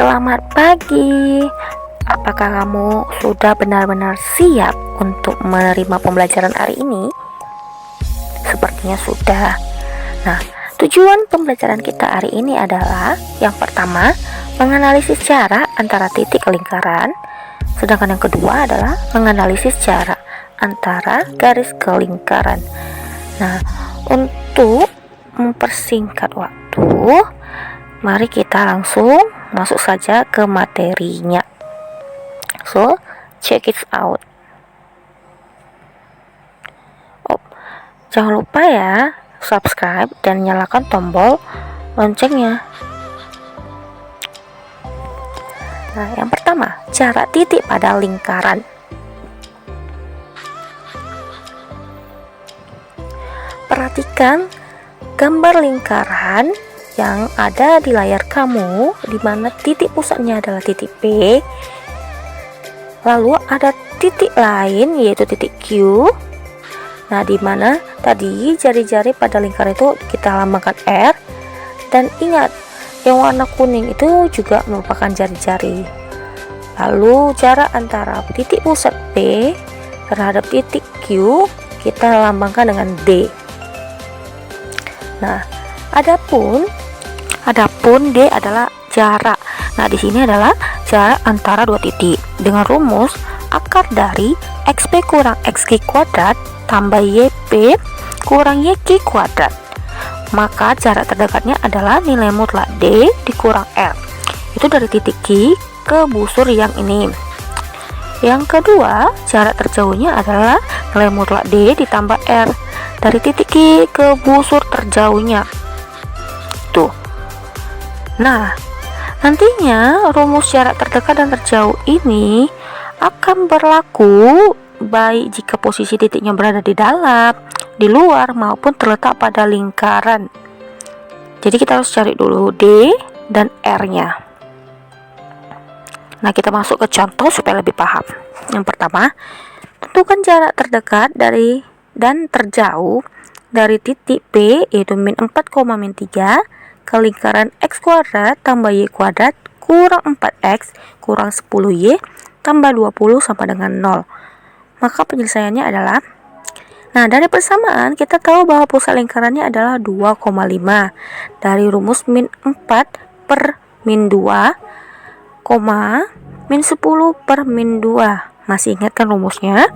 Selamat pagi. Apakah kamu sudah benar-benar siap untuk menerima pembelajaran hari ini? Sepertinya sudah. Nah, tujuan pembelajaran kita hari ini adalah yang pertama, menganalisis jarak antara titik lingkaran, sedangkan yang kedua adalah menganalisis jarak antara garis kelingkaran. Nah, untuk mempersingkat waktu, mari kita langsung masuk saja ke materinya. So, check it out. Jangan lupa ya, subscribe dan nyalakan tombol loncengnya. Nah, yang pertama, jarak titik pada lingkaran. Perhatikan gambar lingkaran yang ada di layar kamu, di mana titik pusatnya adalah titik P. Lalu ada titik lain yaitu titik Q. Nah, di mana tadi jari-jari pada lingkaran itu kita lambangkan R. Dan ingat, yang warna kuning itu juga merupakan jari-jari. Lalu jarak antara titik pusat P terhadap titik Q kita lambangkan dengan D. Nah, adapun D adalah jarak. Nah, di sini adalah jarak antara dua titik dengan rumus akar dari XP kurang XQ kuadrat tambah YP kurang YQ kuadrat. Maka jarak terdekatnya adalah nilai mutlak D dikurang R. Itu dari titik Q ke busur yang ini. Yang kedua, jarak terjauhnya adalah nilai mutlak D ditambah R dari titik Q ke busur terjauhnya. Tuh. Nah, nantinya rumus jarak terdekat dan terjauh ini akan berlaku baik jika posisi titiknya berada di dalam, di luar, maupun terletak pada lingkaran. Jadi kita harus cari dulu D dan R-nya. Nah, kita masuk ke contoh supaya lebih paham. Yang pertama, tentukan jarak terdekat dari dan terjauh dari titik P yaitu min 4, min 3 ke lingkaran X kuadrat tambah Y kuadrat kurang 4X kurang 10Y tambah 20 sama dengan 0. Maka penyelesaiannya adalah, nah, dari persamaan kita tahu bahwa pusat lingkarannya adalah 2,5 dari rumus min 4 per min 2, min 10 per min 2. Masih ingat kan rumusnya?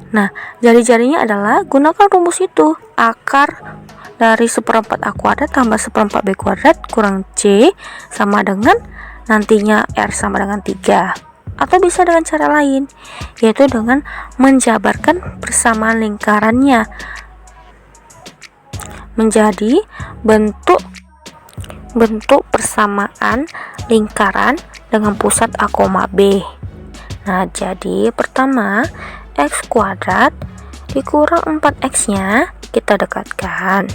Nah, jari-jarinya adalah gunakan rumus itu. Akar dari 1/4 A kuadrat tambah 1/4 B kuadrat kurang C sama dengan nantinya R sama dengan 3. Atau bisa dengan cara lain, yaitu dengan menjabarkan persamaan lingkarannya menjadi bentuk persamaan lingkaran dengan pusat A, B. Nah, jadi pertama X kuadrat dikurang 4X nya kita dekatkan.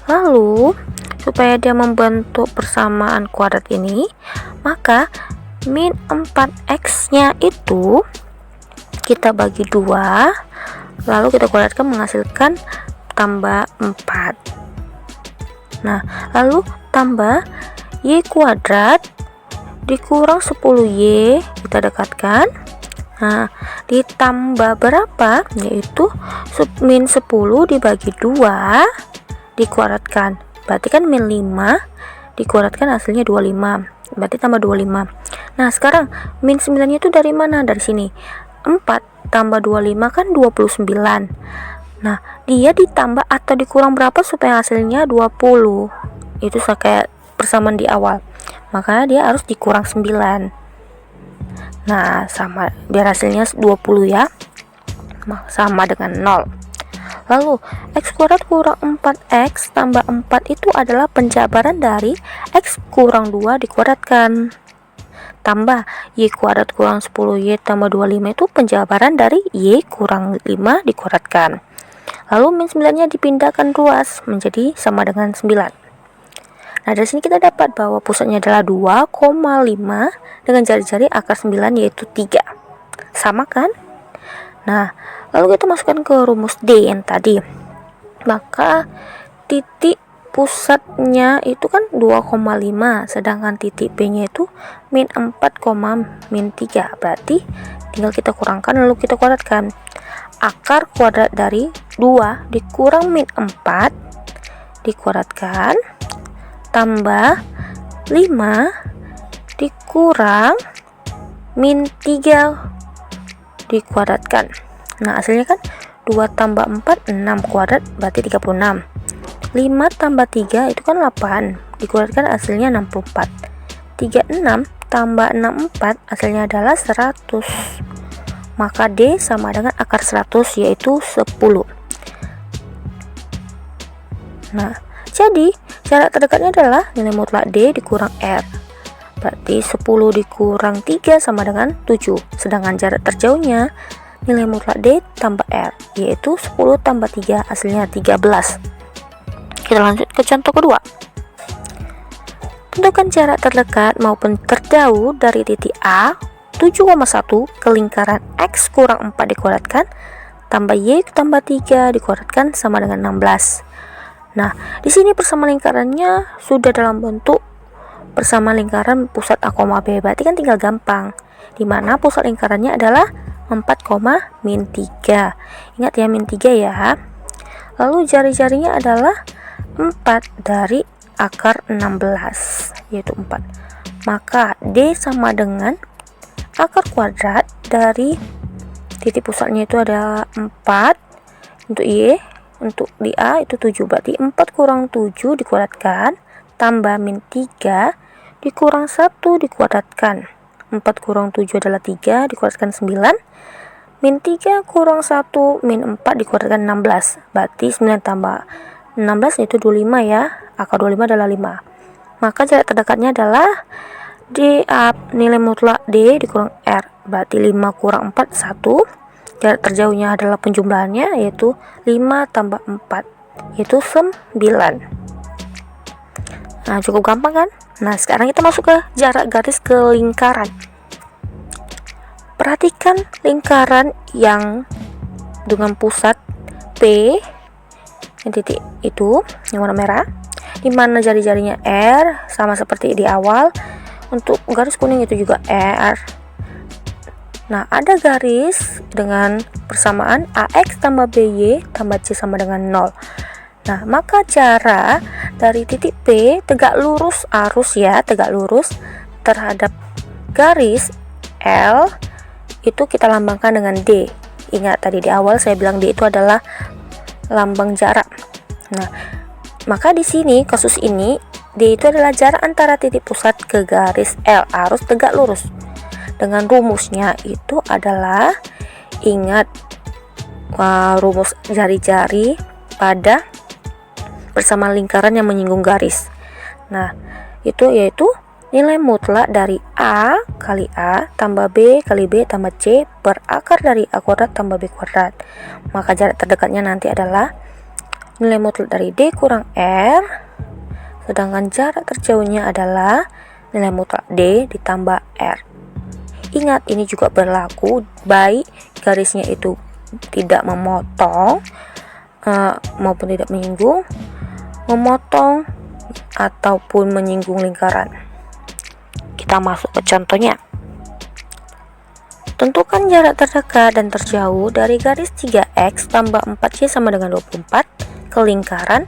Lalu supaya dia membentuk persamaan kuadrat ini, maka min 4X nya itu kita bagi 2, lalu kita kuadratkan menghasilkan tambah 4. Nah, lalu tambah Y kuadrat dikurang 10Y kita dekatkan. Nah, ditambah berapa? Yaitu min 10 dibagi 2 dikuadratkan. Berarti kan min 5 dikuadratkan hasilnya 25. Berarti tambah 25. Nah, sekarang min 9 itu dari mana? Dari sini. 4 tambah 25 kan 29. Nah, dia ditambah atau dikurang berapa supaya hasilnya 20? Itu kayak persamaan di awal. Maka dia harus dikurang 9. Nah, sama biar hasilnya 20 ya. Sama dengan 0. Lalu X kuadrat kurang 4X tambah 4 itu adalah penjabaran dari X kurang 2 dikuadratkan. Tambah Y kuadrat kurang 10Y tambah 25 itu penjabaran dari Y kurang 5 dikuadratkan. Lalu min 9 nya dipindahkan ruas menjadi sama dengan 9. Nah, dari sini kita dapat bahwa pusatnya adalah 2,5 dengan jari-jari akar 9 yaitu 3. Sama kan? Nah, lalu kita masukkan ke rumus D yang tadi. Maka titik pusatnya itu kan 2,5, sedangkan titik B nya itu min 4, min 3. Berarti tinggal kita kurangkan lalu kita kuadratkan. Akar kuadrat dari 2 dikurang min 4 dikuadratkan tambah 5 dikurang min 3 dikuadratkan. Nah, hasilnya kan 2 tambah 4 6 kuadrat berarti 36. 5 tambah 3 itu kan 8 dikuadratkan hasilnya 64. 36 tambah 64 hasilnya adalah 100. Maka D sama dengan akar 100 yaitu 10. Nah, jadi jarak terdekatnya adalah nilai mutlak D dikurang R. Berarti 10 dikurang 3 sama dengan 7. Sedangkan jarak terjauhnya nilai mutlak D tambah R yaitu 10 tambah 3 hasilnya 13. Kita lanjut ke contoh kedua. Tentukan jarak terdekat maupun terjauh dari titik A 7,1 ke lingkaran X kurang 4 dikuadratkan tambah Y tambah 3 dikuadratkan sama dengan 16. Nah, di sini persamaan lingkarannya sudah dalam bentuk persamaan lingkaran pusat A, B. Berarti kan tinggal gampang. Dimana pusat lingkarannya adalah 4, min 3. Ingat ya, min 3 ya. Lalu jari-jarinya adalah 4 dari akar 16 yaitu 4. Maka D sama dengan akar kuadrat dari titik pusatnya itu adalah 4 untuk Y, untuk di A itu 7. Berarti 4 kurang 7 dikuadratkan tambah min 3 dikurang 1 dikuadratkan. 4 kurang 7 adalah 3 dikuadratkan 9. Min 3 kurang 1 min 4 dikuadratkan 16. Berarti 9 tambah 16 itu 25 ya. Akar 25 adalah 5. Maka jarak terdekatnya adalah nilai mutlak D dikurang R. Berarti 5 kurang 4 1. Jarak terjauhnya adalah penjumlahannya yaitu 5 tambah 4 yaitu 9. Nah, cukup gampang kan? Nah, sekarang kita masuk ke jarak garis ke lingkaran. Perhatikan lingkaran yang dengan pusat P yang titik itu yang warna merah, di mana jari-jarinya R sama seperti di awal. Untuk garis kuning itu juga R. Nah, ada garis dengan persamaan AX tambah BY tambah C sama dengan 0. Nah, maka jarak dari titik P tegak lurus arus ya, tegak lurus terhadap garis L itu kita lambangkan dengan D. Ingat tadi di awal saya bilang D itu adalah lambang jarak. Nah, maka di sini kasus ini D itu adalah jarak antara titik pusat ke garis L arus tegak lurus. Dengan rumusnya itu adalah ingat rumus jari-jari pada persamaan lingkaran yang menyinggung garis. Nah, itu yaitu nilai mutlak dari A kali A tambah B kali B tambah C per akar dari A kuadrat tambah B kuadrat. Maka jarak terdekatnya nanti adalah nilai mutlak dari D kurang R, sedangkan jarak terjauhnya adalah nilai mutlak D ditambah R. Ingat, ini juga berlaku baik garisnya itu tidak memotong maupun tidak menyinggung, memotong ataupun menyinggung lingkaran. Kita masuk ke contohnya. Tentukan jarak terdekat dan terjauh dari garis 3x tambah 4y sama dengan 24 ke lingkaran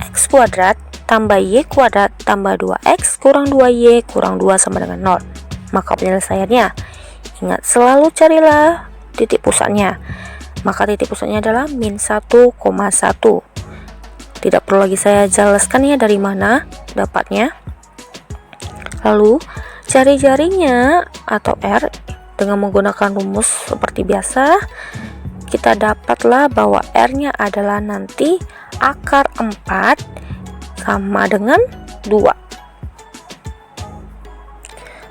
x kuadrat tambah y kuadrat tambah 2x kurang 2y kurang 2 sama dengan 0. Maka penyelesaiannya, ingat selalu carilah titik pusatnya. Maka titik pusatnya adalah min 1,1. Tidak perlu lagi saya jelaskan ya dari mana dapatnya. Lalu cari jarinya atau R dengan menggunakan rumus seperti biasa. Kita dapatlah bahwa R-nya adalah nanti akar 4 sama dengan 2.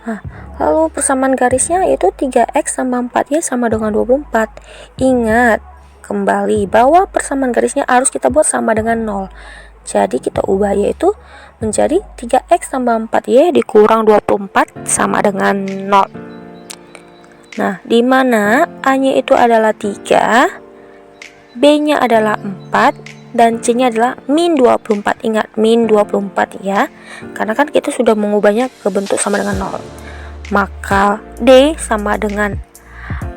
Nah, lalu persamaan garisnya yaitu 3x tambah 4y sama dengan 24. Ingat kembali bahwa persamaan garisnya harus kita buat sama dengan 0. Jadi kita ubah yaitu menjadi 3x tambah 4y dikurang 24 sama dengan 0. Nah, di mana A-nya itu adalah 3, B-nya adalah 4, dan C nya adalah min 24. Ingat, min 24 ya, karena kan kita sudah mengubahnya ke bentuk sama dengan 0. Maka D sama dengan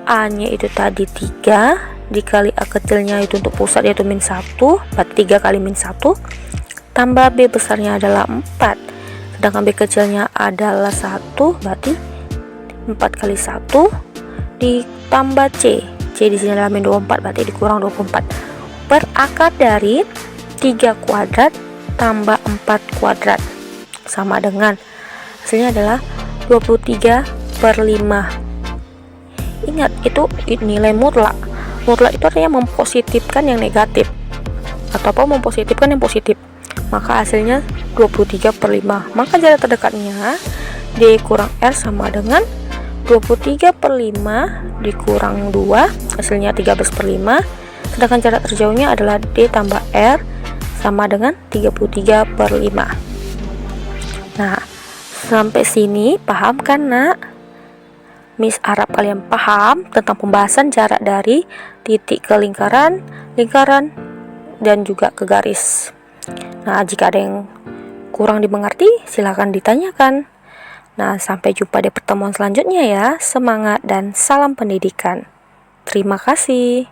A nya itu tadi 3 dikali A kecilnya itu untuk pusat yaitu min 1, berarti 3 kali min 1, tambah B besarnya adalah 4, sedangkan B kecilnya adalah 1, berarti 4 kali 1 ditambah C di sini adalah min 24, berarti dikurang 24, berakar dari 3 kuadrat tambah 4 kuadrat sama dengan hasilnya adalah 23/5. Ingat, itu nilai mutlak. Mutlak itu artinya mempositifkan yang negatif ataupun mempositifkan yang positif, maka hasilnya 23/5. Maka jarak terdekatnya D kurang R sama dengan 23/5 dikurang 2, hasilnya 13/5. Sedangkan jarak terjauhnya adalah D tambah R sama dengan 33/5. Nah, sampai sini paham kan nak? Miss harap kalian paham tentang pembahasan jarak dari titik ke lingkaran, dan juga ke garis. Nah, jika ada yang kurang dimengerti, silahkan ditanyakan. Nah, sampai jumpa di pertemuan selanjutnya ya. Semangat dan salam pendidikan. Terima kasih.